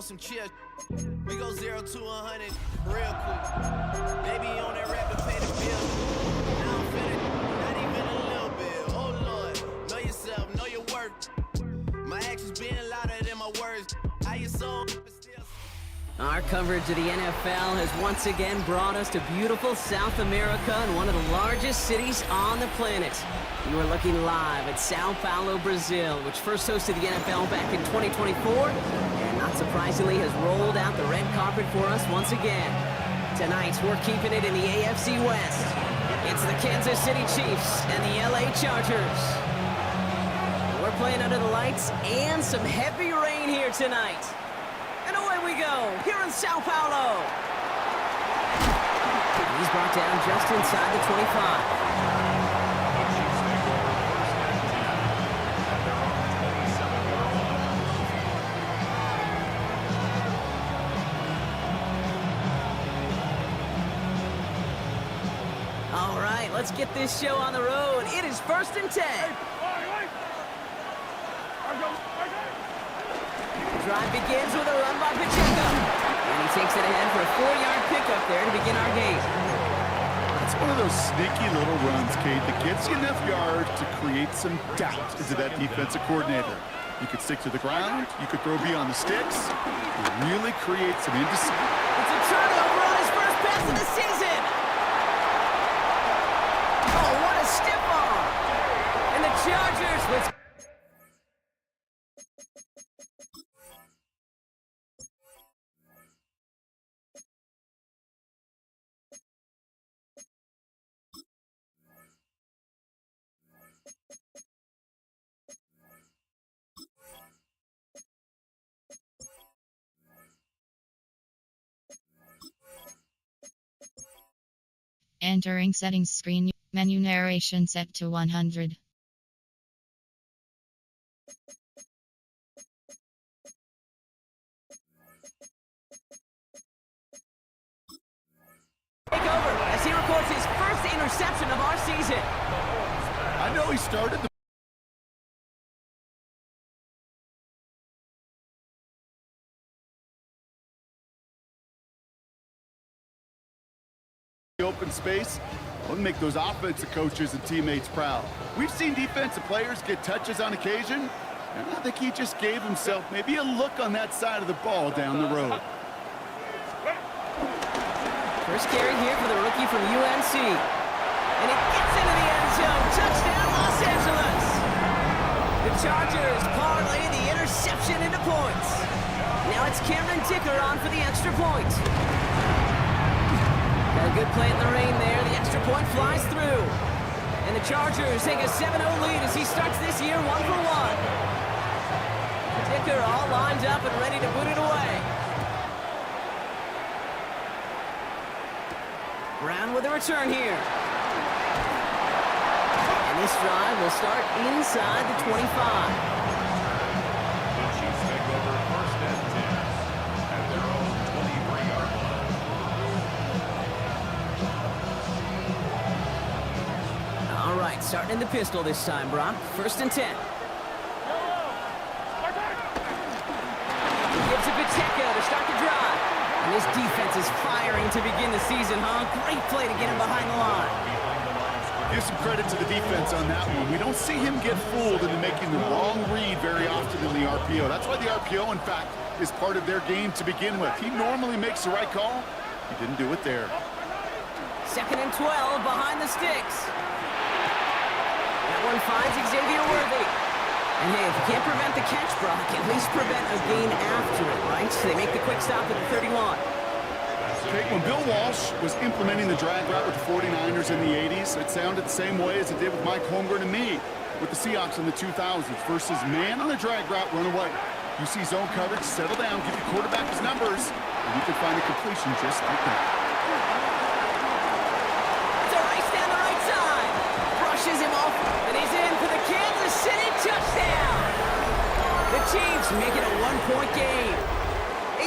some chill. We go 0 to 100 real quick. Baby on that rap to pay the bill. Now I'm feeling not even a little bit. Oh Lord, know yourself, know your worth. My actions being louder than my words. How you so still. Our coverage of the NFL has once again brought us to beautiful South America and one of the largest cities on the planet. You are looking live at Sao Paulo, Brazil, which first hosted the NFL back in 2024, and not surprisingly has rolled out the red carpet for us once again. Tonight, we're keeping it in the AFC West. It's the Kansas City Chiefs and the LA Chargers. We're playing under the lights and some heavy rain here tonight. And away we go, here in Sao Paulo. He's brought down just inside the 25. All right, let's get this show on the road. It is 1st and 10. Drive begins with a run by Pacheco. And he takes it ahead for a 4-yard pickup there to begin our game. It's one of those sneaky little runs, Kate, that gets you enough yards to create some doubt into that defensive coordinator. You could stick to the ground, you could throw beyond the sticks, and really create some indecision. It's a turnover on his first pass of the season. Oh, what a stiff arm. And the Chargers with... Entering settings screen, menu narration set to 100. Take over as he records his first interception of our season. I know he started the open space. We'll make those offensive coaches and teammates proud. We've seen defensive players get touches on occasion, and I think he just gave himself maybe a look on that side of the ball down the road. First carry here for the rookie from UNC. And it gets into the end zone. Touchdown, Los Angeles. The Chargers parlay the interception into points. Now it's Cameron Dicker on for the extra point. Got a good play in the rain there. The extra point flies through. And the Chargers take a 7-0 lead as he starts this year 1 for 1. Dicker all lined up and ready to boot it away. Brown with a return here. And this drive will start inside the 25. The Chiefs take over 1st and 10 at their own 23-yard line. All right, starting in the pistol this time, Brock. 1st and 10. He gives it Pacheco to start the drive. And this defense is firing to begin the season, huh? Great play to get him behind the line. Give some credit to the defense on that one. We don't see him get fooled into making the wrong read very often in the RPO. That's why the RPO, in fact, is part of their game to begin with. He normally makes the right call. He didn't do it there. 2nd and 12 behind the sticks. That one finds Xavier Worthy. And hey, if you can't prevent the catch, Brock, at least prevent a gain after it, right? So they make the quick stop at the 31. Okay, when Bill Walsh was implementing the drag route with the 49ers in the 80s, it sounded the same way as it did with Mike Holmgren and me with the Seahawks in the 2000s versus man on the drag route, run away. You see zone coverage, settle down, give your quarterback his numbers, and you can find a completion just like that. It's a race down the right side. Brushes him off, and he's in for the Kansas City touchdown. The Chiefs make it a 1-point game.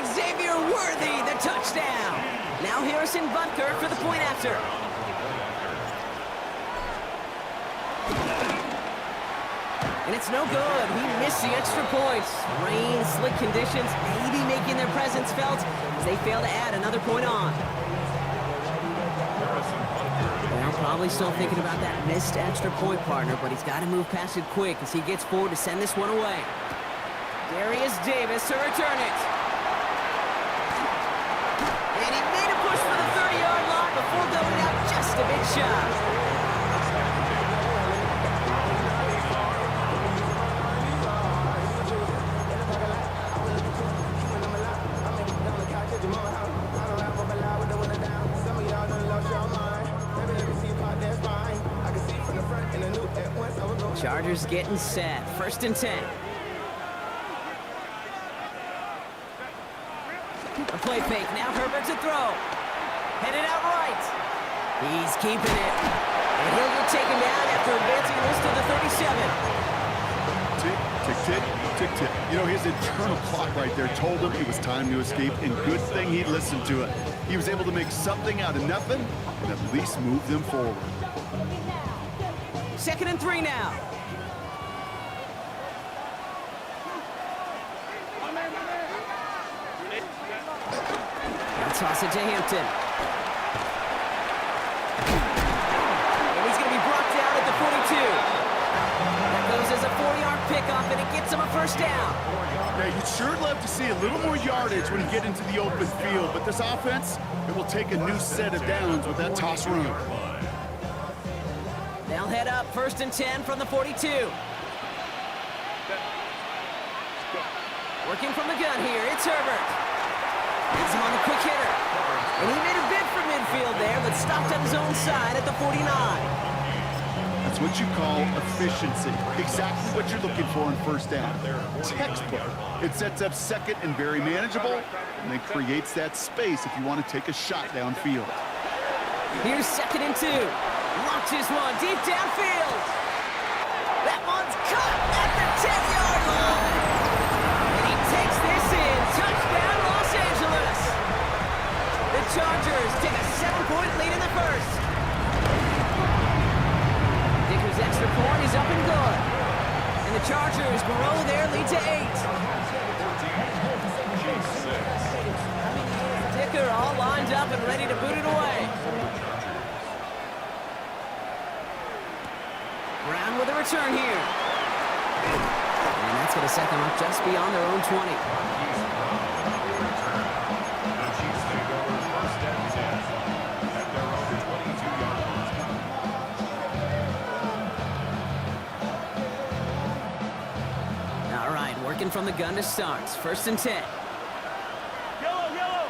Xavier Worthy, the touchdown. Now Harrison Butker for the point after. And it's no good. He missed the extra points. Rain, slick conditions, maybe making their presence felt as they fail to add another point on. Well, probably still thinking about that missed extra point, partner, but he's got to move past it quick as he gets forward to send this one away. Darius Davis to return it. And he made a push for the 30-yard line before going out just a bit shy. Chargers getting set. 1st and 10. A play fake. Now Herbert to throw. Headed out right. He's keeping it. And he'll get taken down after advancing this to the 37. Tick, tick, tick, tick, tick. You know, his internal clock right there told him it was time to escape, and good thing he listened to it. He was able to make something out of nothing and at least move them forward. 2nd and 3 now. Toss it to Hampton. And he's going to be brought down at the 42. That goes as a 40-yard pickup, and it gets him a 1st down. Yeah, you'd sure love to see a little more yardage when you get into the open field, but this offense, it will take a new set of downs with that toss run. They'll head up 1st and 10 from the 42. Working from the gun here, it's Herbert. He's him on the quick hitter. And he made a bid for midfield there, but stopped on his own side at the 49. That's what you call efficiency. Exactly what you're looking for in 1st down. Textbook. It sets up 2nd and very manageable, and then creates that space if you want to take a shot downfield. Here's 2nd and 2. Launches one deep downfield. That one's caught at the 10-yard line. And he takes this in. Touchdown, Los Angeles. The Chargers take a 7-point lead in the 1st. Dicker's extra point is up and good. And the Chargers grow their lead to 8. Dicker all lined up and ready to boot it away. Brown with a return here. And that's going to set them up just beyond their own 20. Working from the gun to start. 1st and 10. Yellow.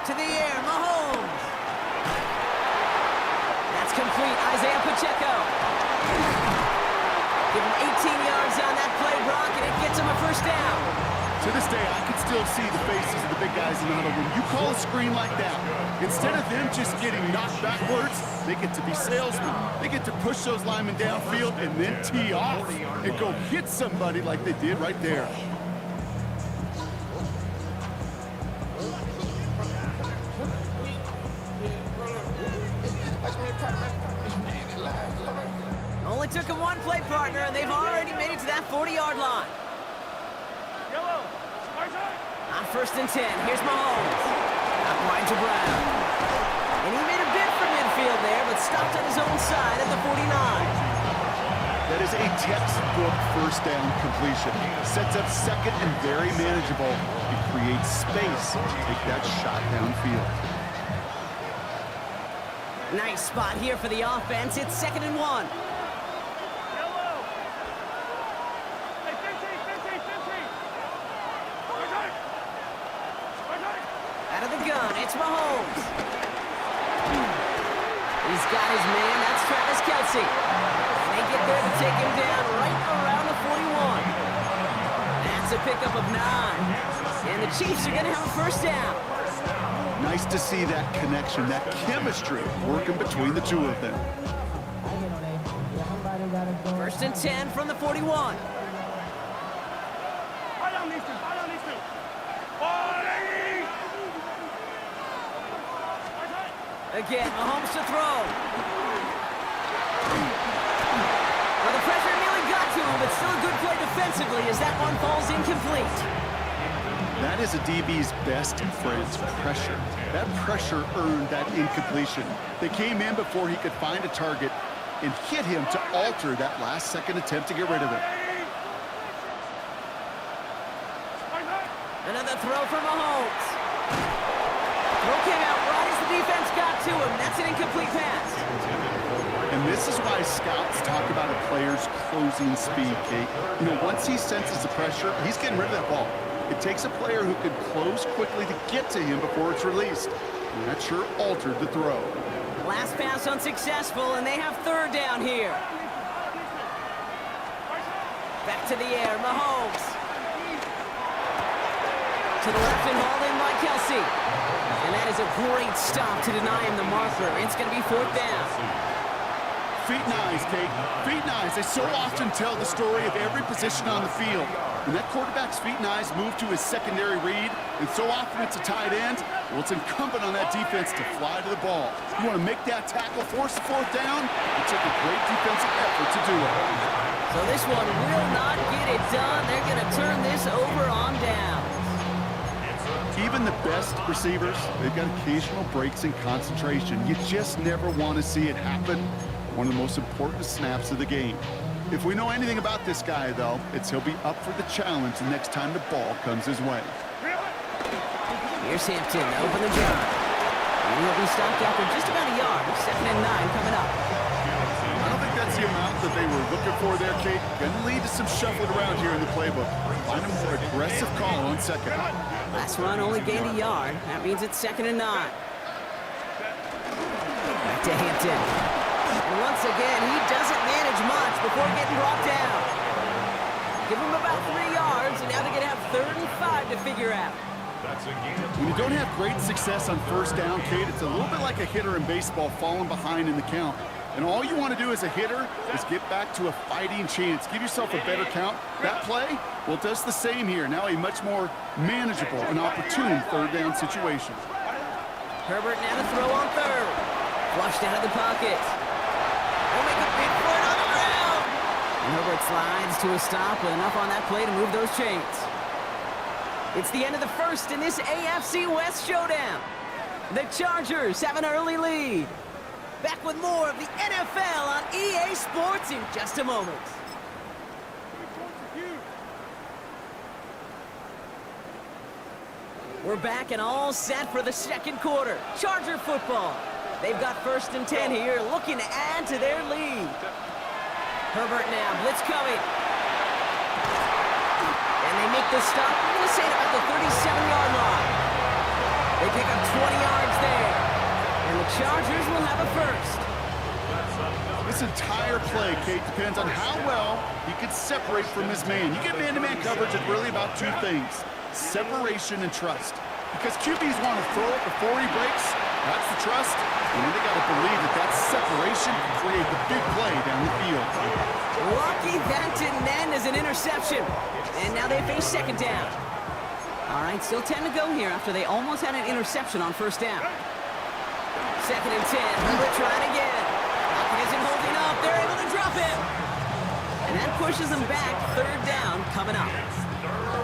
To the air, Mahomes. That's complete. Isaiah Pacheco. Give him 18 yards on that play, Brock, and it gets him a 1st down. To this day, I can still see the faces of the big guys in the huddle. When you call a screen like that, instead of them just getting knocked backwards, they get to be salesmen. They get to push those linemen downfield and then tee off and go hit somebody like they did right there. Only took him one play, partner, and they've already made it to that 40-yard line. On 1st and 10, here's Mahomes. Out wide to Brown. And he made a bid for midfield there, but stopped on his own side at the 49. That is a textbook 1st down completion. Sets up 2nd and very manageable. It creates space to take that shot downfield. Nice spot here for the offense. It's 2nd and 1. Out of the gun, it's Mahomes. He's got his man, that's Travis Kelce. And they get there to take him down right around the 41. That's a pickup of 9. And the Chiefs are going to have a 1st down. Nice to see that connection, that chemistry working between the two of them. 1st and 10 from the 41. Again, Mahomes to throw. but still a good play defensively as that one falls incomplete. That is a DB's best friend, pressure. That pressure earned that incompletion. They came in before he could find a target and hit him to alter that last-second attempt to get rid of it. Another throw from Mahomes. Throw came out right as the defense got to him. That's an incomplete pass. And this is why scouts talk about a player's closing speed, Kate. You know, once he senses the pressure, he's getting rid of that ball. It takes a player who can close quickly to get to him before it's released. And that sure altered the throw. Last pass unsuccessful, and they have third down here. Back to the air, Mahomes. To the left and hauled in by Kelsey. And that is a great stop to deny him the marker. It's going to be fourth down. Feet and eyes, Kate. Feet and eyes. They so often tell the story of every position on the field. When that quarterback's feet and eyes move to his secondary read, and so often it's a tight end, well, it's incumbent on that defense to fly to the ball. You want to make that tackle, force the fourth down? It took a great defensive effort to do it. So this one will not get it done. They're going to turn this over on down. Even the best receivers, they've got occasional breaks in concentration. You just never want to see it happen. One of the most important snaps of the game. If we know anything about this guy, though, it's he'll be up for the challenge the next time the ball comes his way. Here's Hampton, open the drive. And he'll be stopped after just about a yard. 2nd and 9 coming up. I don't think that's the amount that they were looking for there, Kate. Going to lead to some shuffling around here in the playbook. Find a more aggressive call on second. Last run only gained a yard. That means it's 2nd and 9. Back to Hampton. And once again, he doesn't manage much before getting brought down. Give him about 3 yards, and now they're going to have 3rd and 5 to figure out. When you don't have great success on first down, Kate, it's a little bit like a hitter in baseball falling behind in the count. And all you want to do as a hitter is get back to a fighting chance. Give yourself a better count. That play, well, it does the same here. Now a much more manageable and opportune third down situation. Herbert now to throw on 3rd. Flushed out of the pocket. They'll make a big play on the ground. And Herbert slides to a stop with enough on that play to move those chains. It's the end of the first in this AFC West showdown. The Chargers have an early lead. Back with more of the NFL on EA Sports in just a moment. We're back and all set for the second quarter. Charger football. They've got 1st and 10 here, looking to add to their lead. Herbert now, blitz coming. And they make the stop, I'm going to say about the 37-yard line. They pick up 20 yards there. And the Chargers will have a first. This entire play, Kate, depends on how well he can separate from his man. You get man-to-man coverage, it's really about 2 things. Separation and trust. Because QBs want to throw it before he breaks. That's the trust. And then they got to believe that that separation can create the big play down the field. Lucky that didn't end as an interception. And now they face 2nd down. All right, still 10 to go here after they almost had an interception on 1st down. 2nd and 10. Herbert trying again. Lockett isn't holding up. They're able to drop him. And that pushes them back. 3rd down coming up.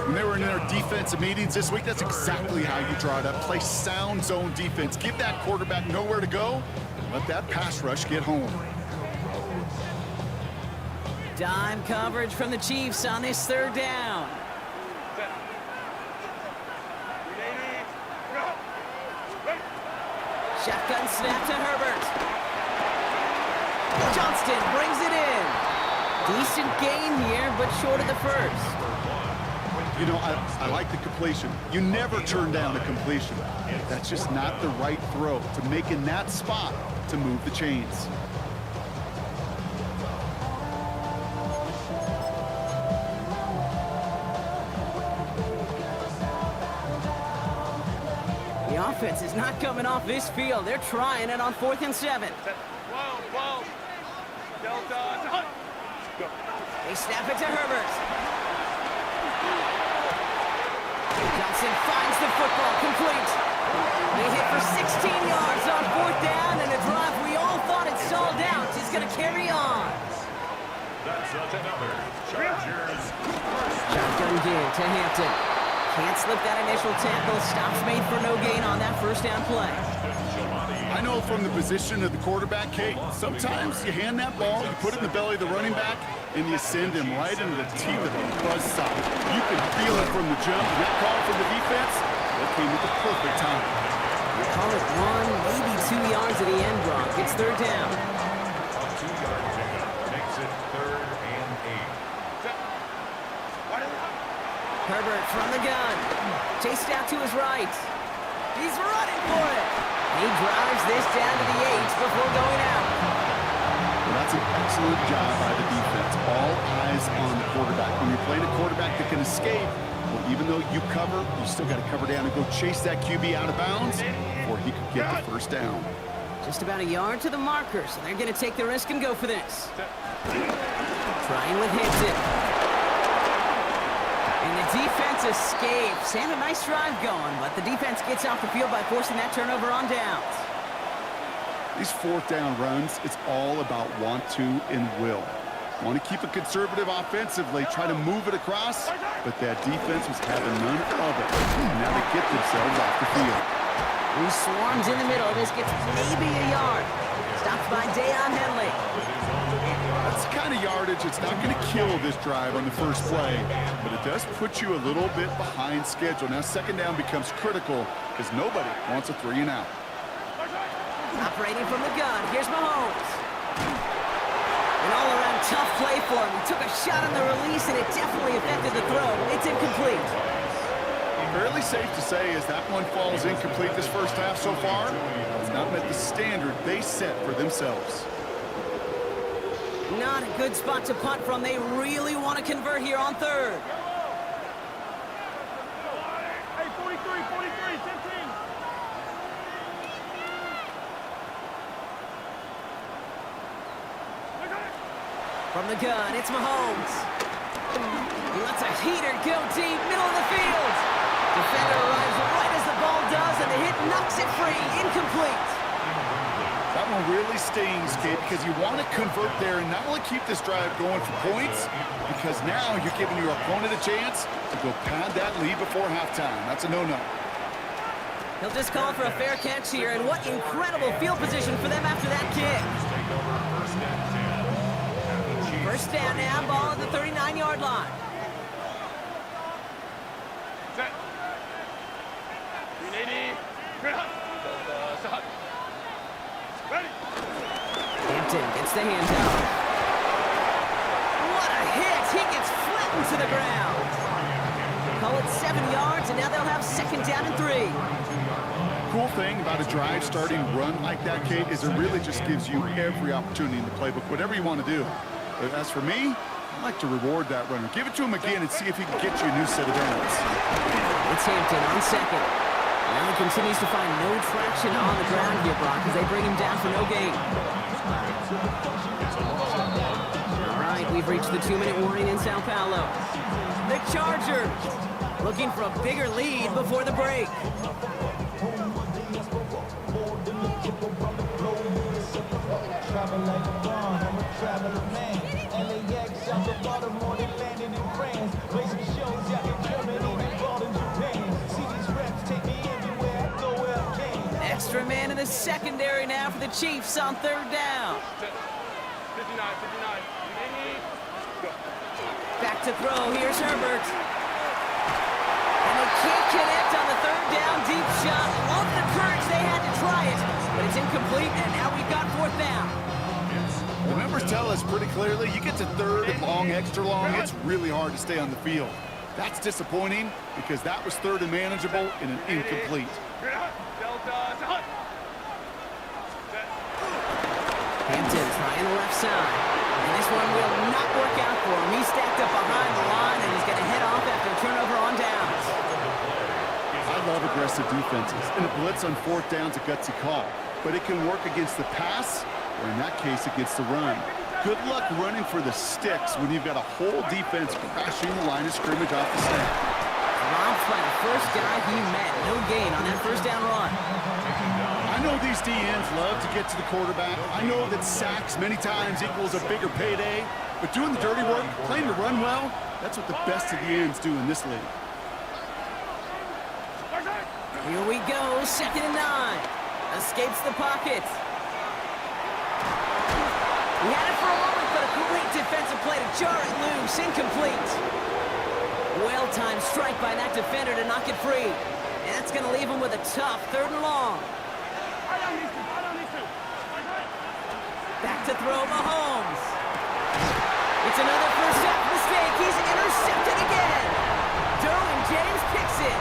When they were in their defensive meetings this week, that's exactly how you draw it up. Play sound zone defense. Give that quarterback nowhere to go. Let that pass rush get home. Dime coverage from the Chiefs on this 3rd down. Shotgun snap to Herbert. Johnston brings it in. Decent gain here, but short of the first. You know, I like the completion. You never turn down a completion. That's just not the right throw to make in that spot to move the chains. The offense is not coming off this field. They're trying it on 4th and 7. They snap it to Herbert. Johnson finds the football complete. They hit for 16 yards on 4th down, and a drive we all thought had stalled out is going to carry on. That's another Chargers. Shotgun give to Hampton. Can't slip that initial tackle. Stops made for no gain on that first down play. I know from the position of the quarterback, Kate, sometimes you hand that ball, you put it in the belly of the running back, and you send him right into the teeth of a buzzsaw. You can feel it from the jump. That call from the defense, that came at the perfect time. We call it 1, maybe 2 yards at the end, Brock. It's third down. 2-yard pickup makes it 3rd and 8. Herbert from the gun. Chased out to his right. He's running for it. He drives this down to the 8 before going out. Well, that's an excellent job by the defense. All eyes on the quarterback. When you're playing a quarterback that can escape, well, even though you cover, you still got to cover down and go chase that QB out of bounds before he could get the first down. Just about a yard to the marker, so they're going to take the risk and go for this. Trying with Hampton. And the defense escapes. And a nice drive going, but the defense gets off the field by forcing that turnover on downs. These fourth down runs, it's all about want to and will. Want to keep it conservative offensively, try to move it across, but that defense was having none of it. Now they get themselves off the field. He swarms in the middle. This gets maybe a yard. Stopped by Deion Henley. That's the kind of yardage it's not going to kill this drive on the first play, but it does put you a little bit behind schedule. Now second down becomes critical because nobody wants a 3 and out. Operating from the gun. Here's Mahomes. An all-around tough play for him. He took a shot on the release, and it definitely affected the throw. It's incomplete. Fairly safe to say as that one falls incomplete this first half so far, it's not met the standard they set for themselves. Not a good spot to punt from. They really want to convert here on third. Hey, 43, 15. From the gun, it's Mahomes. He lets a heater go deep, middle of the field. Defender arrives right as the ball does, and the hit knocks it free. Incomplete. That one really stings, Kate, because you want to convert there and not only keep this drive going for points, because now you're giving your opponent a chance to go pad that lead before halftime. That's a no-no. He'll just call for a fair catch here, and what incredible field position for them after that kick. First down now, ball at the 39-yard line. Set. 380. Ready. Hampton gets the handoff. What a hit! He gets flattened to the ground. Call it 7 yards, and now they'll have second down and 3. Cool thing about a drive starting run like that, Kate, is it really just gives you every opportunity in the playbook, whatever you want to do. But as for me, I like to reward that runner. Give it to him again and see if he can get you a new set of downs. It's Hampton on second. Now he continues to find no traction on the ground here, Brock, as they bring him down for no gain. All right, we've reached the 2-minute warning in Sao Paulo. The Chargers looking for a bigger lead before the break. Extra man in the secondary now for the Chiefs on third down. 59. Back to throw. Here's Herbert. And they can't connect on the third down deep shot. Love the courage they had to try it, but it's incomplete, and now we've got fourth down. The numbers tell us pretty clearly, you get to third and long, extra long, it's really hard to stay on the field. That's disappointing because that was third and manageable in an incomplete. Hampton trying the left side. And this one will not work out for him. He's stacked up behind the line, and he's going to head off after a turnover on downs. I love aggressive defenses, and a blitz on fourth down's a gutsy call. But it can work against the pass, or in that case, against the run. Good luck running for the sticks when you've got a whole defense crashing the line of scrimmage off the snap. Robbed by the first guy he met. No gain on that first down run. I know these DNs love to get to the quarterback. I know that sacks many times equals a bigger payday, But doing the dirty work, playing the run well, that's what the best of the ends do in this league. Here we go, 2nd and 9. Escapes the pocket. He had it for a moment, but a great defensive play to jar it loose. Incomplete. Well-timed strike by that defender to knock it free. And that's going to leave him with a tough 3rd and long. Back to throw, Mahomes. It's another first half mistake. He's intercepted again. Derwin James picks it.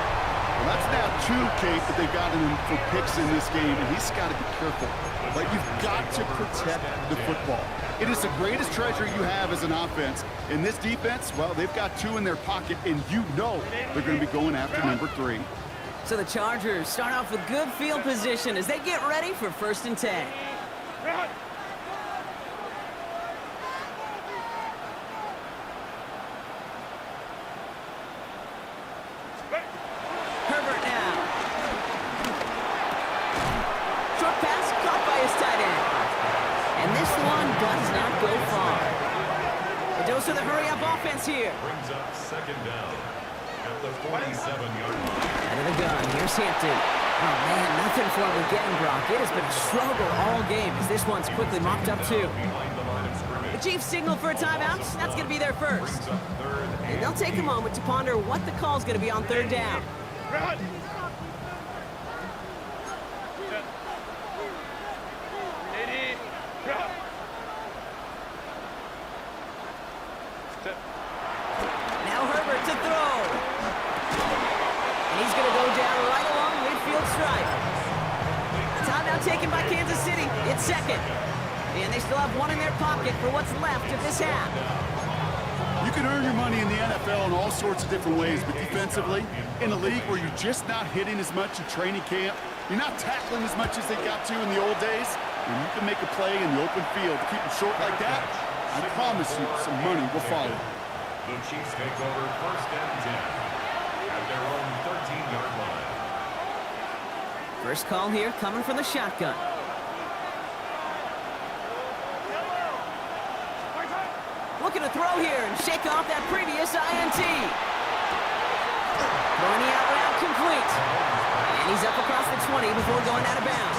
Well, that's now 2, Kate, that they've gotten him for picks in this game, and he's got to be careful. Right? You've got to protect the football. It is the greatest treasure you have as an offense. In this defense, well, they've got 2 in their pocket, and you know they're going to be going after number 3. So the Chargers start off with good field position as they get ready for 1st and 10. Herbert now. Short pass caught by his tight end. And this one does not go far. A dose of the hurry-up offense here. Brings up 2nd down at the 47-yard line. Out of the gun, here's Hampton. Oh man, nothing for him again, Brock. It has been a struggle all game as this one's quickly mopped up too. Behind the line of scrimmage. The Chiefs signal for a timeout. That's going to be their first. Brings up 3rd And they'll take a moment to ponder what the call's going to be on 3rd down. Now Herbert to throw. And he's going to go down right along midfield stripe. Timeout taken by Kansas City. It's 2nd. And they still have 1 in their pocket for what's left of this half. You can earn your money in the NFL in all sorts of different ways, but defensively, in a league where you're just not hitting as much at training camp, you're not tackling as much as they got to in the old days, and you can make a play in the open field to keep them short like that, I promise you some money will follow. The Chiefs take over 1st and 10 at their own 13-yard line. First call here coming from the shotgun. Looking to throw here and shake off that previous INT. Throwing the out route complete. And he's up across the 20 before going out of bounds.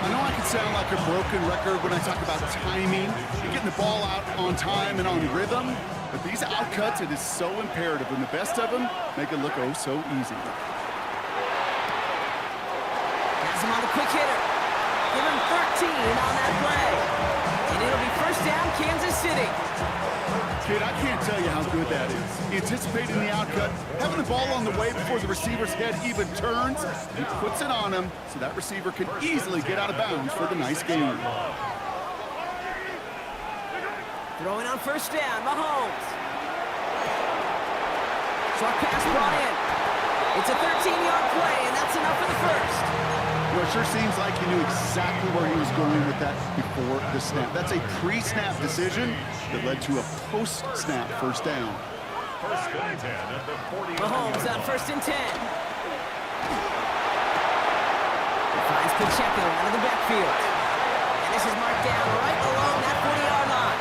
I know I can sound like a broken record when I talk about timing and getting the ball out on time and on rhythm, but these out cuts, it is so imperative, and the best of them make it look oh so easy. Has him on the quick hitter. Give him 13 on that play. And it'll be 1st down, Kansas City. Kid, I can't tell you how good that is. Anticipating the outcut, having the ball on the way before the receiver's head even turns, he puts it on him so that receiver can easily get out of bounds for the nice gain. Throwing on 1st down, Mahomes. Short pass brought in. It's a 13-yard play, and that's enough for the 1st. Well, it sure seems like he knew exactly where he was going with that before the snap. That's a pre-snap decision that led to a post-snap 1st down. 1st and 10 at the 40. Mahomes on 1st and 10. He finds Pacheco out of the backfield. And this is marked down right along that 40-yard line.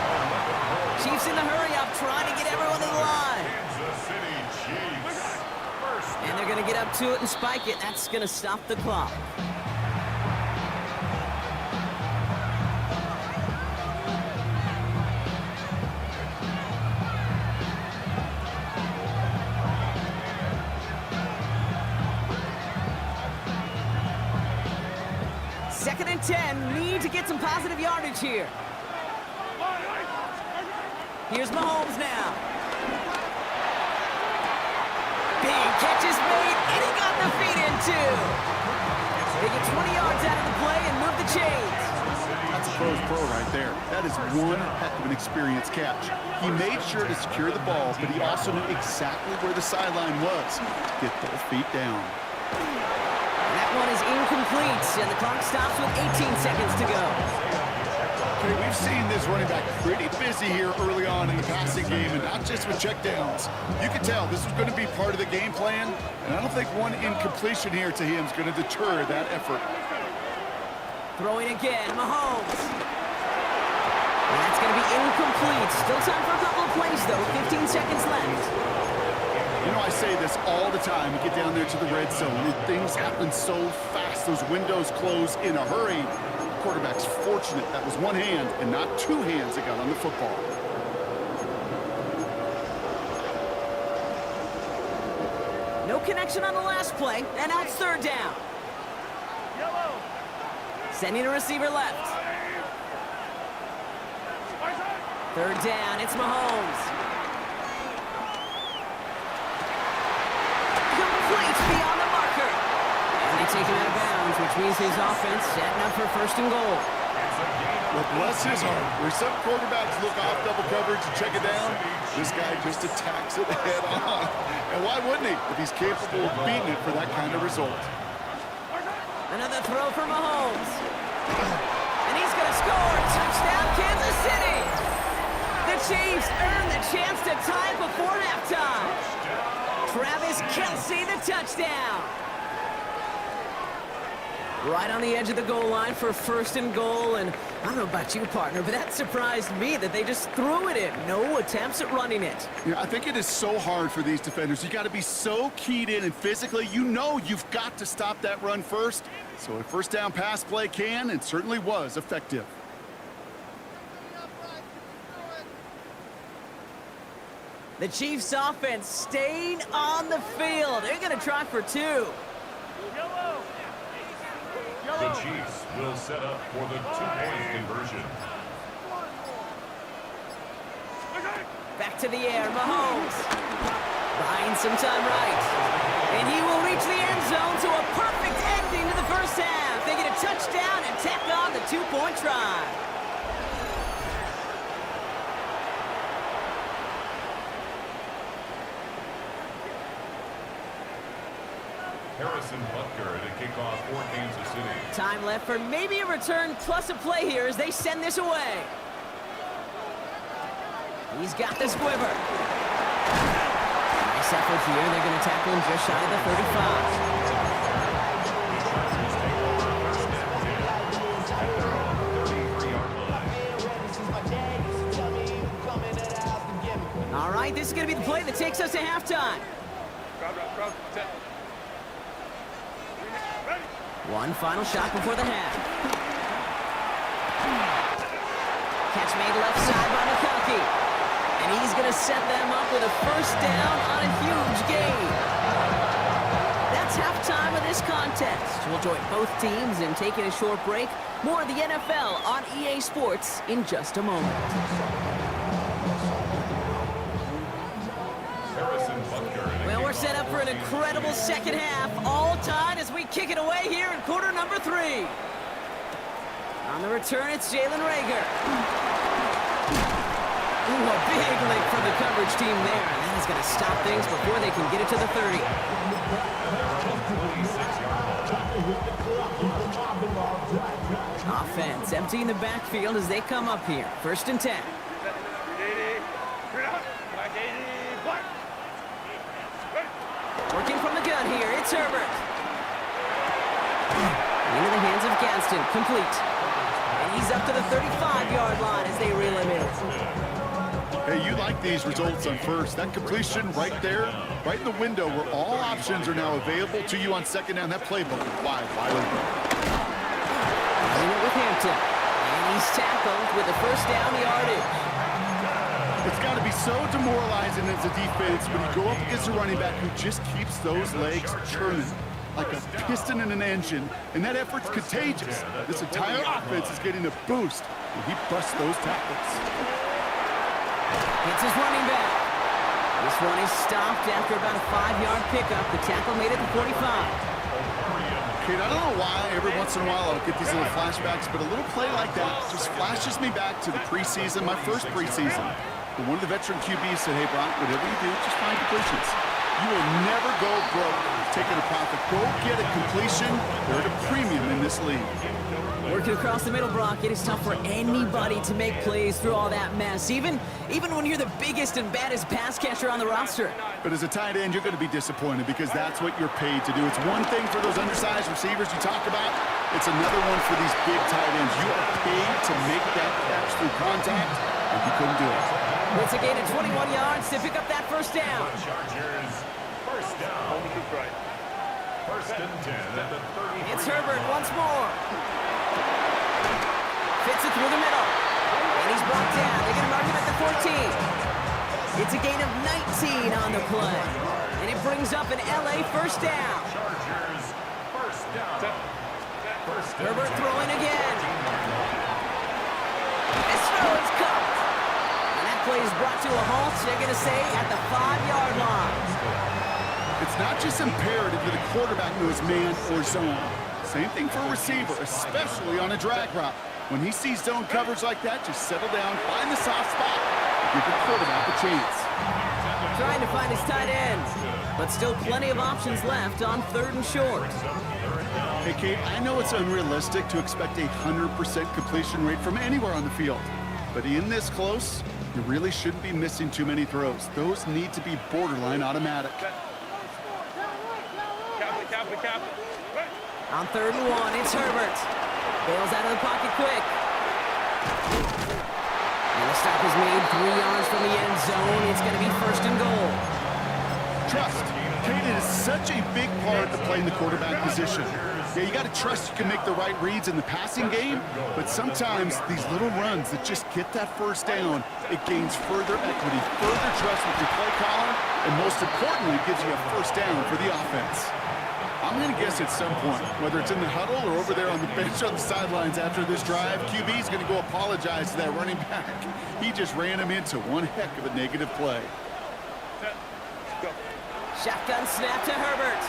Chiefs in the hurry-up trying to get everyone to the line. Kansas City Chiefs. And they're going to get up to it and spike it. That's going to stop the clock. Second and 10, need to get some positive yardage here. Here's Mahomes now. Big catch is made, and he got the feet in too. They get 20 yards out of the play and move the chains. That's a pro's pro right there. That is one heck of an experienced catch. He made sure to secure the ball, but he also knew exactly where the sideline was to get both feet down. That one is incomplete, and the clock stops with 18 seconds to go. Okay, we've seen this running back pretty busy here early on in the passing game, and not just with checkdowns. You can tell this was going to be part of the game plan, and I don't think one incompletion here to him is going to deter that effort. Throwing again, Mahomes. That's going to be incomplete. Still time for a couple of plays, though. 15 seconds left. You know, I say this all the time. You get down there to the red zone, and things happen so fast. Those windows close in a hurry. The quarterback's fortunate that was one hand and not two hands that got on the football. No connection on the last play, and now it's third down. Yellow. Sending a receiver left. Third down, it's Mahomes. Complete beyond the marker. And they take him out of bounds, which means his offense setting up for first and goal. Well, bless his heart. Where some quarterbacks look off double coverage and check it down, this guy just attacks it head on. And why wouldn't he if he's capable of beating it for that kind of result? Another throw for Mahomes. And he's going to score. Touchdown, Kansas City. The Chiefs earn the chance to tie before halftime. Travis Kelce, the touchdown. Right on the edge of the goal line for first and goal. And I don't know about you, partner, but that surprised me that they just threw it in. No attempts at running it. Yeah, I think it is so hard for these defenders. You got to be so keyed in, and physically, you know you've got to stop that run first. So a first down pass play can and certainly was effective. The Chiefs offense staying on the field. They're going to try for two. The Chiefs will set up for the two-point conversion. Back to the air, Mahomes. Buying some time right. And he will reach the end zone to a perfect ending to the first half. They get a touchdown and tack on the two-point try. Harrison Butker to kick off for Kansas City. Time left for maybe a return plus a play here as they send this away. He's got the squiver. Nice effort here. They're going to tackle him just shy of the 35. All right, this is going to be the play that takes us to halftime. One final shot before the half. Catch made left side by McConkey. And he's going to set them up with a first down on a huge gain. That's halftime of this contest. We'll join both teams in taking a short break. More of the NFL on EA Sports in just a moment. Well, we're set up for an incredible second half. All tied as we kick it away here in quarter number 3. On the return, it's Jalen Reagor. Ooh, a big lick from the coverage team there. And that is going to stop things before they can get it to the 30. Offense emptying the backfield as they come up here. First and 10. Working from the gun here, it's Herbert. Into the hands of Gaston, complete. And he's up to the 35-yard line as they reel him in. Hey, you like these results on first. That completion right there, right in the window where all options are now available to you on second down. That playbook wide open. With Hampton. And he's tackled with the first down yardage. It's got to be so demoralizing as a defense when you go up against a running back who just keeps those legs churning like a piston in an engine, and that effort's contagious. This entire offense is getting a boost when he busts those tackles. It's his running back. This one is stopped after about a 5-yard pickup. The tackle made it to 45. Kate, I don't know why every once in a while I'll get these little flashbacks, but a little play like that just flashes me back to the preseason, my first preseason. But one of the veteran QBs said, hey, Brock, whatever you do, just find completions. You will never go broke taking a profit. Go get a completion. They're at a premium in this league. Working across the middle, Brock, it is tough for anybody to make plays through all that mess, even when you're the biggest and baddest pass catcher on the roster. But as a tight end, you're going to be disappointed because that's what you're paid to do. It's one thing for those undersized receivers you talk about, It's another one for these big tight ends. You are paid to make that catch through contact, and he couldn't do it. It's a gain of 21 yards to pick up that first down. Chargers, first down. First and 10 at the 33. It's Herbert once more. Fits it through the middle. And he's brought down. They're going to mark him at the 14. It's a gain of 19 on the play. And it brings up an LA first down. Chargers, first down. Herbert throwing again. This throw is caught. And that play is brought to a halt, they're going to say, at the 5-yard line. It's not just imperative that a quarterback knows man or zone. Same thing for a receiver, especially on a drag route. When he sees zone coverage like that, just settle down, find the soft spot, and give the quarterback a chance. Trying to find his tight end, but still plenty of options left on 3rd and short. Hey, Kate, I know it's unrealistic to expect a 100% completion rate from anywhere on the field. But in this close, you really shouldn't be missing too many throws. Those need to be borderline automatic. On 3rd and 1, it's Herbert. Bails out of the pocket quick. And the stop is made 3 yards from the end zone. It's going to be 1st and goal. Trust. Kate, it is such a big part of playing the quarterback position. Yeah, you got to trust you can make the right reads in the passing game, but sometimes these little runs that just get that first down, it gains further equity, further trust with your play caller, and most importantly, gives you a first down for the offense. I'm going to guess at some point, whether it's in the huddle or over there on the bench on the sidelines after this drive, QB's going to go apologize to that running back. He just ran him into one heck of a negative play. Shotgun snap to Herbert.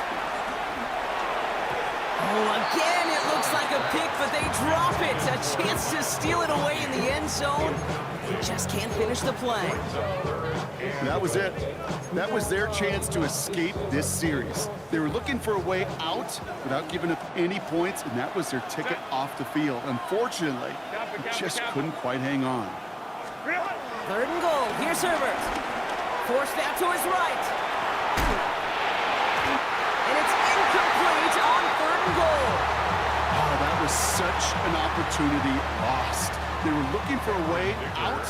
Oh, again, it looks like a pick, but they drop it. A chance to steal it away in the end zone. They just can't finish the play. That was it. That was their chance to escape this series. They were looking for a way out without giving up any points, and that was their ticket off the field. Unfortunately, they just couldn't quite hang on. 3rd and goal. Here's Herbert. Forced out to his right. And it's incomplete on 3rd and goal. Oh, that was such an opportunity lost. They were looking for a way out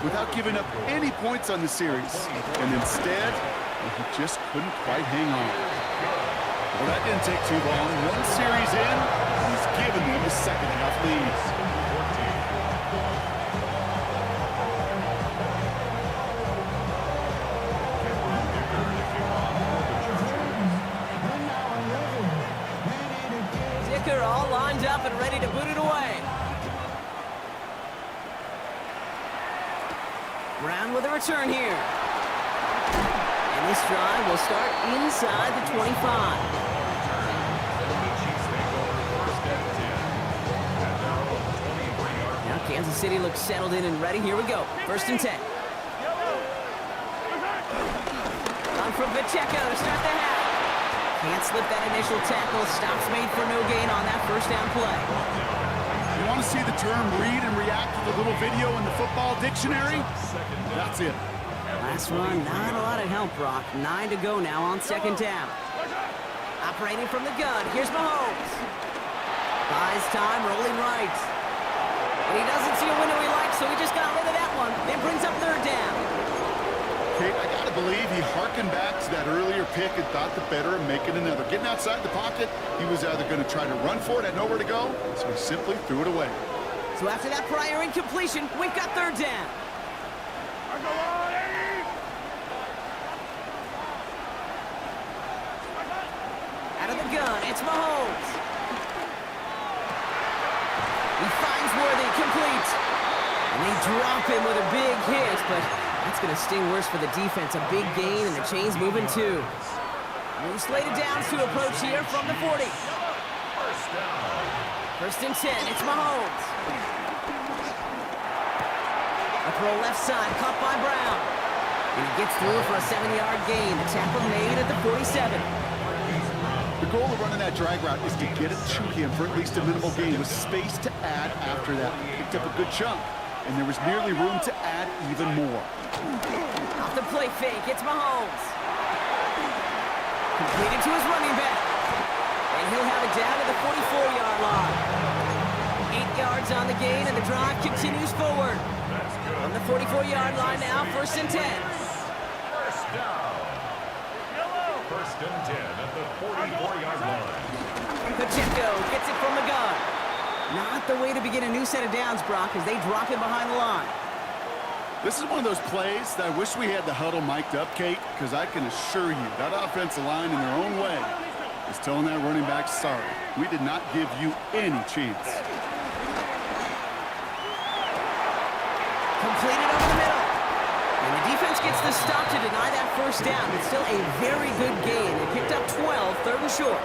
without giving up any points on the series. And instead, he just couldn't quite hang on. Well, that didn't take too long. 1 series in, he's given them a second-half lead. All lined up and ready to boot it away. Brown with a return here. And this drive will start inside the 25. Now Kansas City looks settled in and ready. Here we go. 1st and 10. On from Pacheco to start the half. Can't slip that initial tackle. Stops made for no gain on that first down play. You want to see the term read and react to the little video in the football dictionary? That's it. Last run, not a lot of help, Brock. 9 to go now on 2nd down. Operating from the gun, here's Mahomes. Buys time, rolling right. And he doesn't see a window he likes, so he just got rid of that one. It brings up 3rd down. Kate, I gotta believe he harkened back to that earlier pick and thought the better of making another. Getting outside the pocket, he was either going to try to run for it, had nowhere to go, so he simply threw it away. So after that prior incompletion, we've got 3rd down. Out of the gun, it's Mahomes. He finds Worthy, complete. And they drop him with a big hit, but that's going to sting worse for the defense. A big gain, and the chain's moving too. Moves slated downs to approach here from the 40. 1st and 10, it's Mahomes. A throw left side, caught by Brown. And he gets through for a 7-yard gain. The tackle made at the 47. The goal of running that drag route is to get it to him for at least a minimal gain with space to add after that. Picked up a good chunk, and there was nearly room to add even more. Off the play fake, it's Mahomes. Completed to his running back. And he'll have it down to the 44-yard line. 8 yards on the gain, and the drive continues forward. From the 44-yard line now, 1st and 10. First down. First and 10 at the 44-yard line. Pacheco gets it from the gun. Not the way to begin a new set of downs, Brock, as they drop him behind the line. This is one of those plays that I wish we had the huddle mic'd up, Kate, because I can assure you that offensive line in their own way is telling that running back, sorry, we did not give you any chance. Completed over the middle. And the defense gets the stop to deny that first down. It's still a very good gain. They picked up 12, 3rd and short.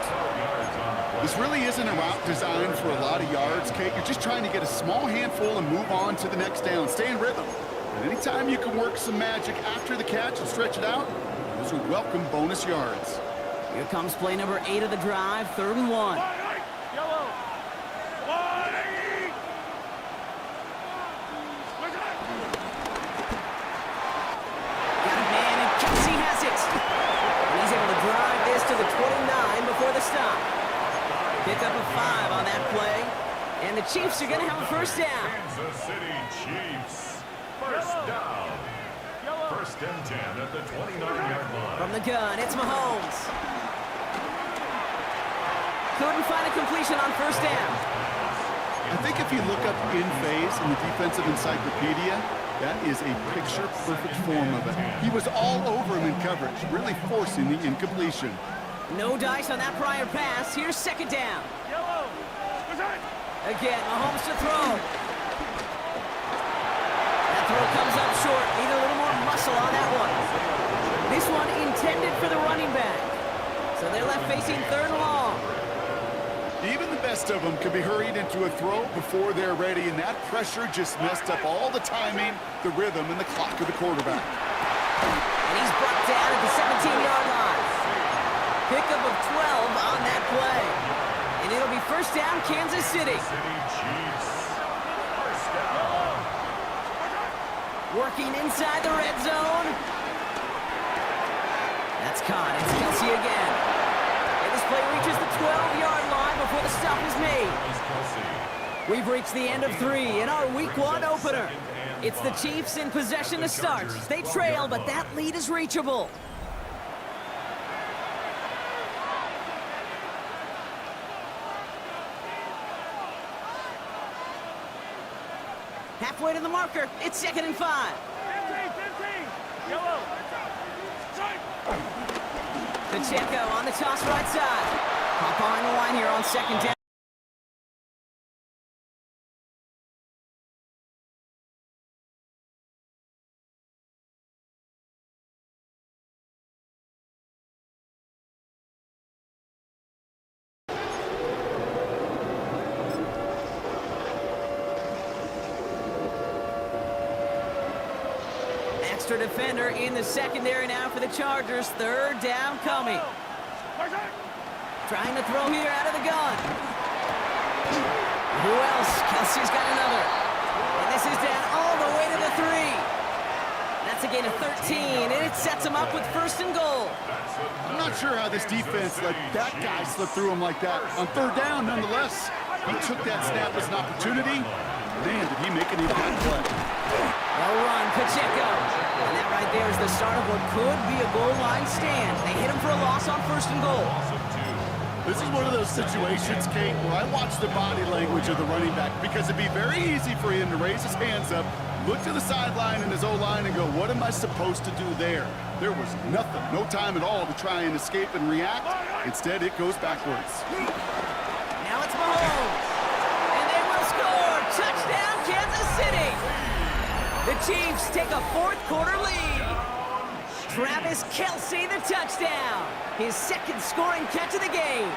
This really isn't a route designed for a lot of yards, Kate. You're just trying to get a small handful and move on to the next down. Stay in rhythm. And anytime you can work some magic after the catch and stretch it out, those are welcome bonus yards. Here comes play number 8 of the drive, 3rd and 1. Yellow. Got a man, and Kelsey has it. And he's able to drive this to the 29 before the stop. Pick up a 5 on that play. And the Chiefs are going to have a first down. Kansas City Chiefs. First down. First and 10 at the 29-yard line. From the gun, it's Mahomes. Couldn't find a completion on first down. I think if you look up in phase in the defensive encyclopedia, that is a picture-perfect form of it. He was all over him in coverage, really forcing the incompletion. No dice on that prior pass. Here's 2nd down. Yellow. Again, Mahomes to throw. That throw comes up short. Need a little more muscle on that one. This one intended for the running back. So they're left facing 3rd and long. Even the best of them can be hurried into a throw before they're ready, and that pressure just messed up all the timing, the rhythm, and the clock of the quarterback. And he's brought down at the 17-yard line. Pickup of 12 on that play. And it'll be first down, Kansas City. Chiefs. First down. Working inside the red zone. That's caught. It's Kelsey again. And this play reaches the 12-yard line before the stop is made. We've reached the end of 3 in our Week 1 opener. It's the Chiefs in possession to start. They trail, but that lead is reachable. Halfway to the marker. It's 2nd and 5. 15. Yellow. Pacheco on the toss right side. Hop on the line here on 2nd down. Extra defender in the secondary now for the Chargers. 3rd down coming. Trying to throw here out of the gun. Who else? Kelsey's got another. And this is down all the way to the 3. That's a gain of 13, and it sets him up with 1st and goal. I'm not sure how this defense let that guy slip through him like that. On 3rd down, nonetheless, he took that snap as an opportunity. Man, did he make an impact play. Well run, Pacheco. And that right there is the start of what could be a goal line stand. They hit him for a loss on 1st and goal. This is one of those situations, Kate, where I watch the body language of the running back because it'd be very easy for him to raise his hands up, look to the sideline in his O-line and go, what am I supposed to do there? There was nothing, no time at all to try and escape and react. Instead, it goes backwards. Now it's Mahomes. And they will score. Touchdown, Kansas City. The Chiefs take a 4th quarter lead. Travis Kelsey, the touchdown. His 2nd scoring catch of the game.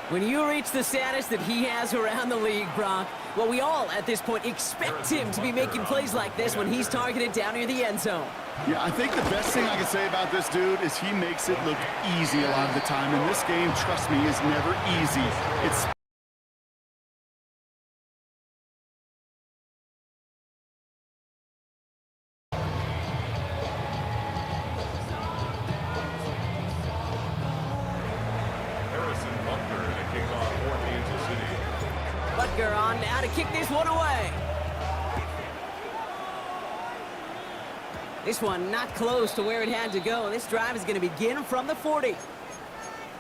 When you reach the status that he has around the league, Brock, well, we all at this point expect him to be making plays like this when he's targeted down near the end zone. Yeah, I think the best thing I can say about this dude is he makes it look easy a lot of the time. And this game, trust me, is never easy. It's Edgar on now to kick this one away. This one not close to where it had to go. This drive is going to begin from the 40.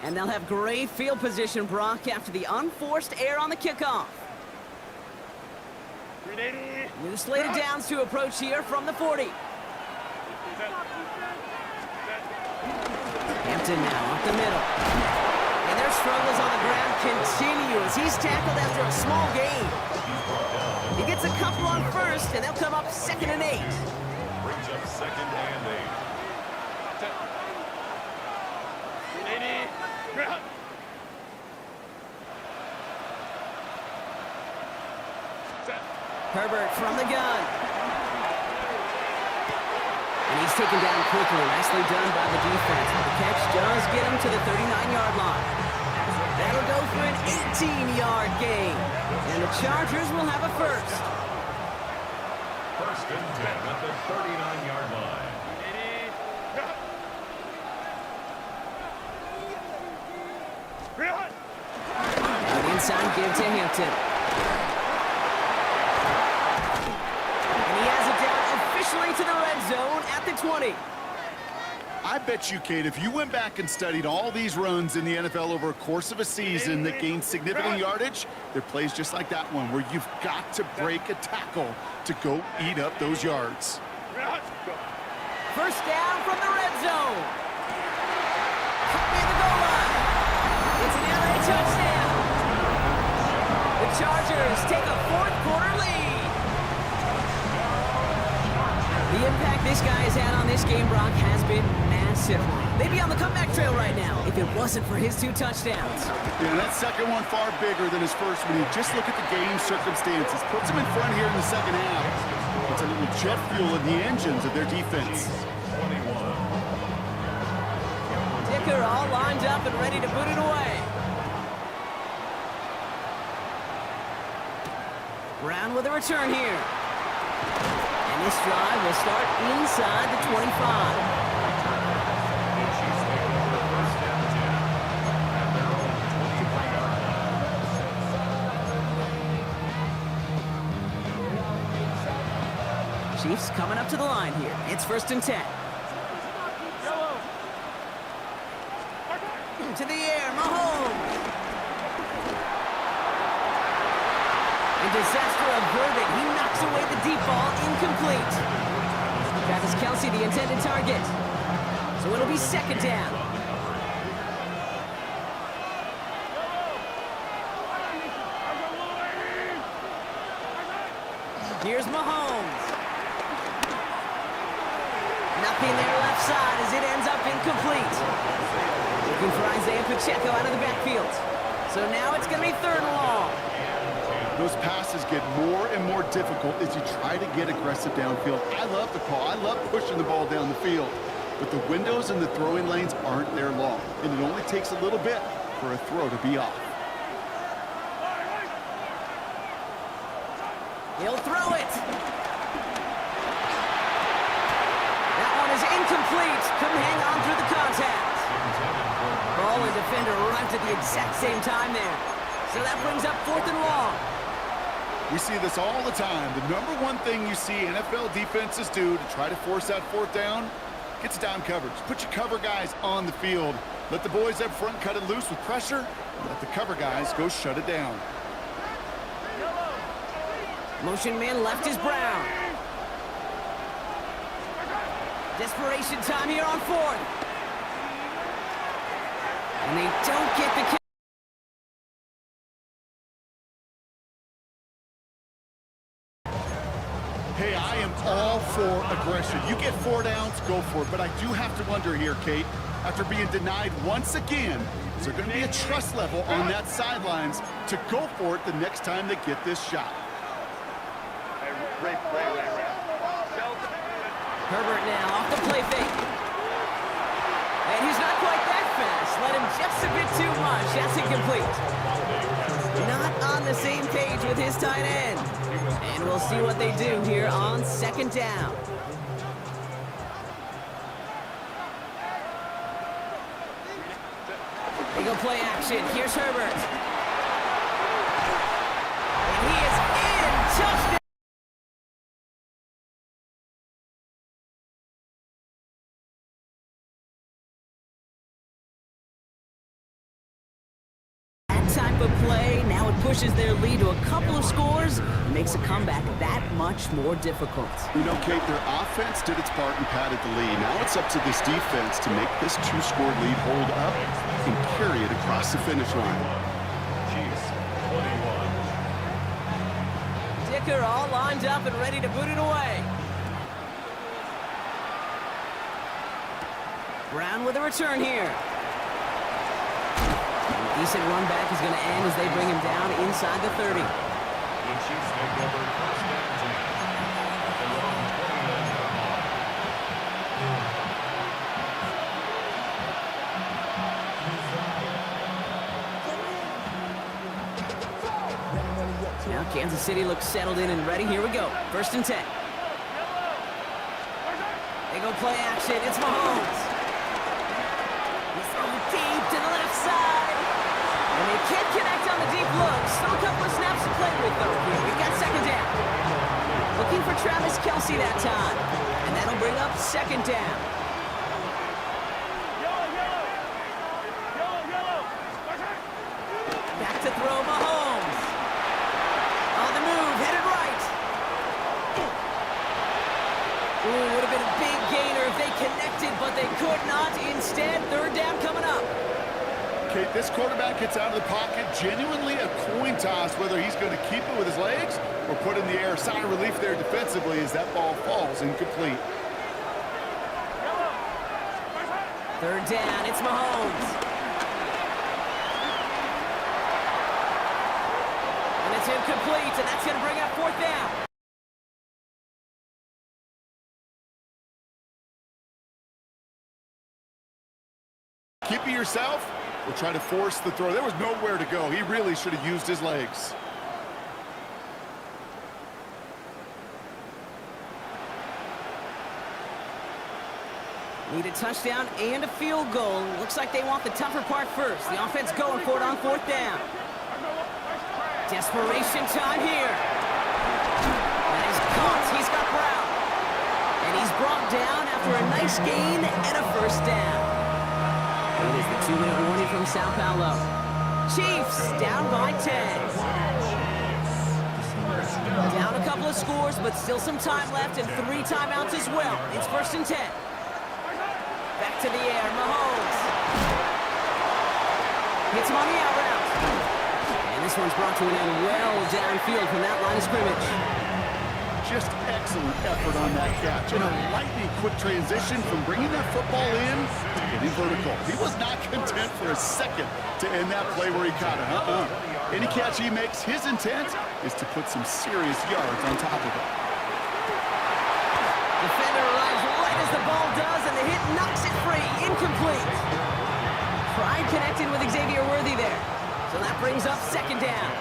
And they'll have great field position, Brock, after the unforced error on the kickoff. New slated downs to approach here from the 40. Hampton now up the middle. And their struggles on the ground continue as he's tackled after a small gain. He gets a couple on first, and they'll come up 2nd and 8. Brings up 2nd and 8. Herbert from the gun. And he's taken down quickly. Nicely done by the defense. But the catch does get him to the 39-yard line. That'll go for an 18-yard gain. And the Chargers will have a first. 1st and 10 at the 39-yard line. Now the inside give to Hampton. And he has it down officially to the red zone at the 20. I bet you, Kate, if you went back and studied all these runs in the NFL over a course of a season that gained significant yardage, they're plays just like that one where you've got to break a tackle to go eat up those yards. First down from the red zone. Caught near the goal line. It's an LA touchdown. The Chargers take a 4th quarter lead. The impact this guy has had on this game, Brock, has been massive. They'd be on the comeback trail right now if it wasn't for his 2 touchdowns. Yeah, that second one far bigger than his first one. You just look at the game circumstances. Puts him in front here in the second half. Puts a little jet fuel in the engines of their defense. Dicker all lined up and ready to boot it away. Brown with a return here. And this drive will start inside the 25. Chiefs coming up to the line here. It's 1st and 10. To the air, Mahomes. And disaster averted. He knocks away the deep ball, incomplete. Travis Kelce, the intended target. So it'll be 2nd down. Here's Mahomes. Nothing there left side as it ends up incomplete. Looking for Isaiah Pacheco out of the backfield. So now it's going to be 3rd and long. Those passes get more and more difficult as you try to get aggressive downfield. I love the call. I love pushing the ball down the field. But the windows in the throwing lanes aren't there long. And it only takes a little bit for a throw to be off. He'll throw it. That one is incomplete. Couldn't hang on through the contact. Ball and defender arrived at the exact same time there. So that brings up 4th and long. We see this all the time. The number one thing you see NFL defenses do to try to force that 4th down, gets down coverage. Put your cover guys on the field. Let the boys up front cut it loose with pressure. Let the cover guys go shut it down. Motion man left is Brown. Desperation time here on 4th. And they don't get the kill. Hey, I am all for aggression. You get 4 downs, go for it. But I do have to wonder here, Kate, after being denied once again, is there going to be a trust level on that sidelines to go for it the next time they get this shot? Herbert now off the play fake. And he's not quite that fast. Let him just a bit too much. That's incomplete. Not on the same page with his tight end. And we'll see what they do here on 2nd down. They go play action. Here's Herbert. the play. Now it pushes their lead to a couple of scores and makes a comeback that much more difficult. You know, Kate, their offense did its part and padded the lead. Now it's up to this defense to make this two-score lead hold up and carry it across the finish line. Chiefs, 21. Dicker all lined up and ready to boot it away. Brown with a return here. A decent run back is going to end as they bring him down inside the 30. The Chiefs take over first and 10 at their own 29-yard line. Now Kansas City looks settled in and ready. Here we go. First and 10. They go play action. It's Mahomes. He's throwing deep to the left side. And they can't connect on the deep look. Still a couple of snaps to play with, though. Here, we've got second down. Looking for Travis Kelce that time. And that'll bring up second down. Back to throw Mahomes. On the move, headed right. Ooh, would have been a big gainer if they connected, but they could not. Instead, third down coming up. Kate, this quarterback gets out of the pocket, genuinely a coin toss whether he's going to keep it with his legs or put it in the air. Sigh of relief there defensively as that ball falls incomplete. Third down, it's Mahomes. And it's incomplete, and that's going to bring up fourth down. Keep it yourself or try to force the throw. There was nowhere to go. He really should have used his legs. Need a touchdown and a field goal. Looks like they want the tougher part first. The offense going for it on fourth down. Desperation time here. That is caught. He's got Brown. And he's brought down after a nice gain and a first down. It is the 2-minute warning from Sao Paulo. Chiefs down by 10. Down a couple of scores, but still some time left and 3 timeouts as well. It's first and 10. Back to the air, Mahomes. Hits him on the out route. And this one's brought to an end well downfield from that line of scrimmage. Just excellent effort on that catch. And a lightning quick transition from bringing that football in to getting vertical. He was not content for a second to end that play where he caught it. Any catch he makes, his intent is to put some serious yards on top of it. Defender arrives right as the ball does, and the hit knocks it free. Incomplete. Pride connected with Xavier Worthy there. So that brings up second down.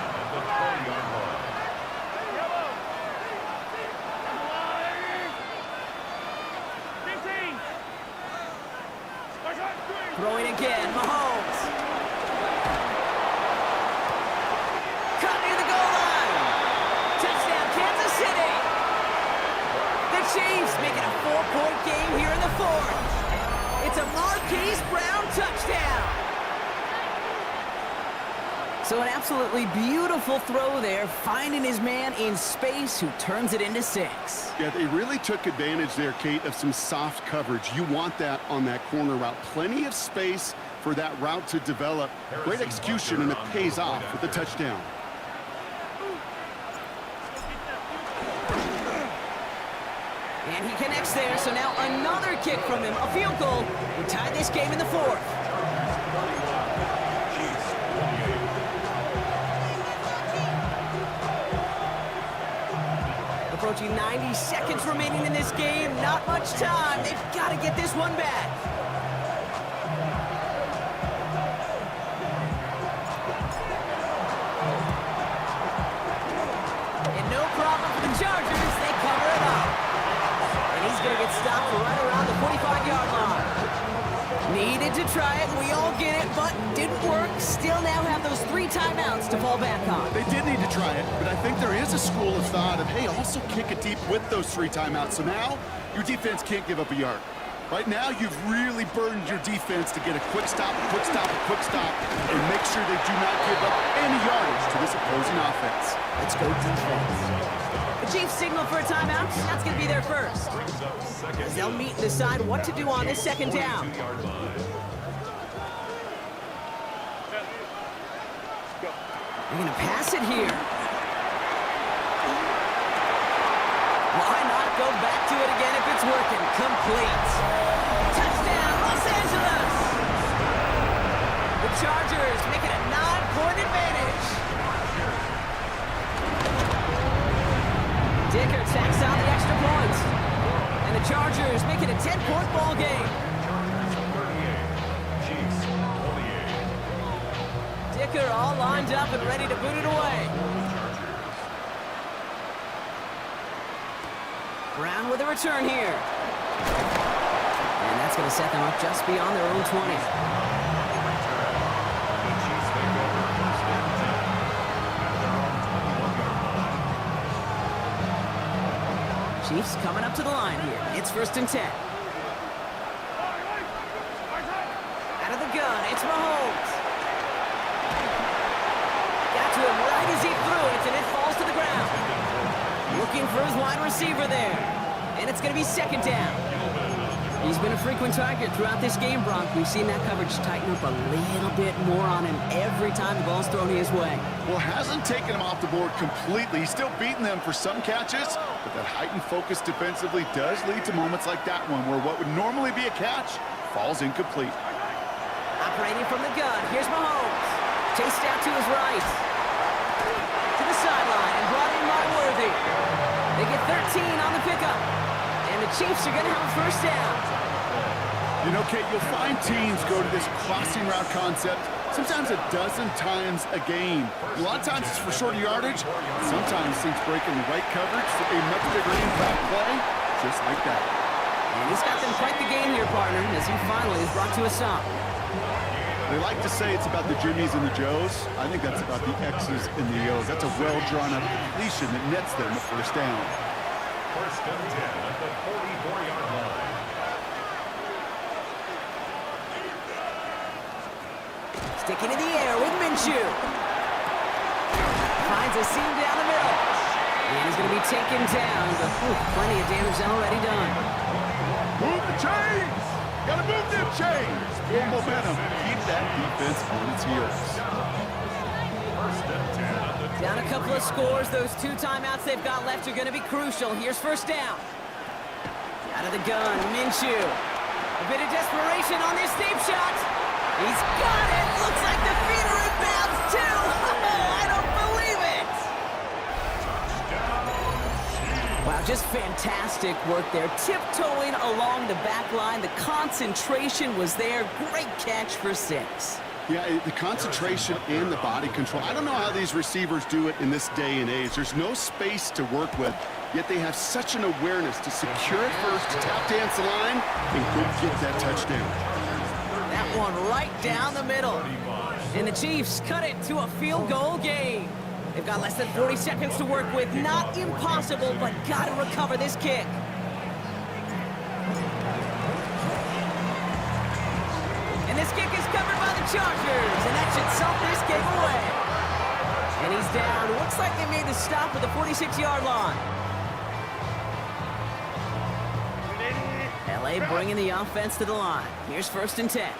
Throwing again, Mahomes. Cut near the goal line. Touchdown, Kansas City. The Chiefs making a 4-point game here in the fourth. It's a Marquise Brown touchdown. So an absolutely beautiful throw there, finding his man in space who turns it into 6. Yeah, they really took advantage there, Kate, of some soft coverage. You want that on that corner route. Plenty of space for that route to develop. Great execution, and it pays off with the touchdown. And he connects there, so now another kick from him, a field goal. We tied this game in the fourth. Approaching 90 seconds remaining in this game. Not much time. They've got to get this one back. And no problem for the Chargers. They cover it up. And he's going to get stopped right around the 45-yard line. Needed to try it. We all get it, but didn't work. Still now have those 3 timeouts to fall back on. They did need to try it, but I think there is a school of thought of, hey, also kick it deep with those 3 timeouts. So now your defense can't give up a yard. Right now, you've really burdened your defense to get a quick stop, quick stop, quick stop, and make sure they do not give up any yardage to this opposing offense. Let's go defense. The Chiefs signal for a timeout. That's going to be their first. As they'll meet and decide what to do on this second down. They're going to pass it here. Why not go back to it again if it's working? Complete. Touchdown, Los Angeles! The Chargers make it a 9-point advantage. Dicker tacks out the extra points. And the Chargers make it a 10-point ball game. Dicker all lined up and ready to boot it away. Brown with a return here. And that's going to set them up just beyond their own 20. Chiefs coming up to the line here. It's 1st and 10. Out of the gun, it's Mahomes. Got to him right as he threw it, and it falls to the ground. Looking for his wide receiver there. And it's going to be 2nd down. He's been a frequent target throughout this game, Bronk. We've seen that coverage tighten up a little bit more on him every time the ball's thrown his way. Well, hasn't taken him off the board completely. He's still beating them for some catches, but that heightened focus defensively does lead to moments like that one where what would normally be a catch falls incomplete. Operating from the gun, here's Mahomes. Chased out to his right. To the sideline and brought in by Worthy. They get 13 on the pickup. And the Chiefs are going to have a 1st down. You know, Kate, you'll find teams go to this crossing route concept sometimes a dozen times a game. A lot of times it's for shorter yardage. Sometimes teams break in the right coverage for a much bigger impact play, just like that. And he's got them quite the game here, partner, as he finally is brought to a stop. They like to say it's about the Jimmies and the Joes. I think that's about the X's and the O's. That's a well-drawn-up completion that nets them a 1st down. 1st and 10 at the 44-yard line. Sticking in the air with Minshew. Finds a seam down the middle. And he's going to be taken down, but plenty of damage already done. Move the chains! Gotta move them chains! Full momentum. Keep that defense on its heels. 1st and 10 at the Down a couple of scores. Those 2 timeouts they've got left are going to be crucial. Here's 1st down. Out of the gun, Minshew. A bit of desperation on this deep shot. He's got it. Looks like the feet are in bounds, too. I don't believe it. Wow, just fantastic work there. Tiptoeing along the back line. The concentration was there. Great catch for 6. Yeah, the concentration and the body control. I don't know how these receivers do it in this day and age. There's no space to work with, yet they have such an awareness to secure it first, to tap dance the line, and go get that touchdown. That one right down the middle. And the Chiefs cut it to a field goal game. They've got less than 40 seconds to work with. Not impossible, but got to recover this kick. And this kick is covered by the Chargers, and that should salt this game away. And he's down. Looks like they made the stop at the 46-yard line. LA bringing the offense to the line. Here's 1st and 10.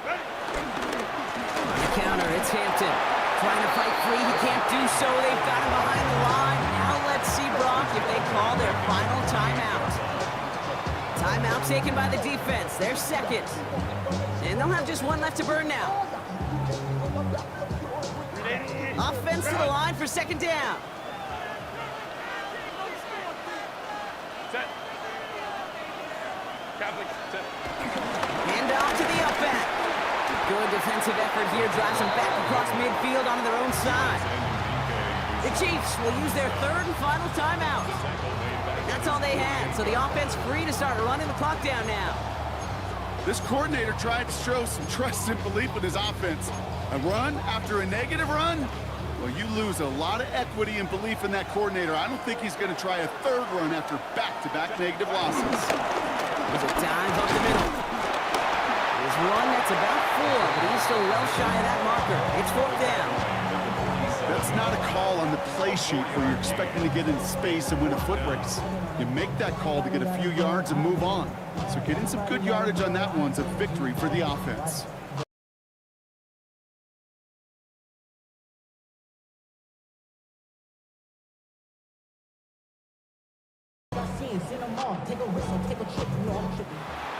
On the counter, it's Hampton. Trying to fight free, he can't do so. They've got him behind the line. Now let's see, Brock, if they call their final timeout. Timeout taken by the defense. They're 2nd. And they'll have just 1 left to burn now. Offense to the line for 2nd down. Set. Catholic, set. Hand off to the up back. Good defensive effort here. Drives them back across midfield onto their own side. The Chiefs will use their 3rd and final timeout. That's all they had, so the offense free to start running the clock down now. This coordinator tried to show some trust and belief in his offense. A run after a negative run? Well, you lose a lot of equity and belief in that coordinator. I don't think he's going to try a 3rd run after back-to-back negative losses. There's a dive up the middle. There's one that's about 4, but he's still well shy of that marker. It's 4th down. That's not a call on the play sheet where you're expecting to get in space and win a foot race. You make that call to get a few yards and move on. So getting some good yardage on that one's a victory for the offense.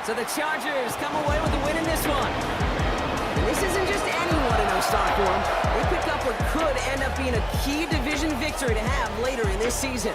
So the Chargers come away with the win in this one. And this isn't just any 1-0 start for them. They pick up what could end up being a key division victory to have later in this season.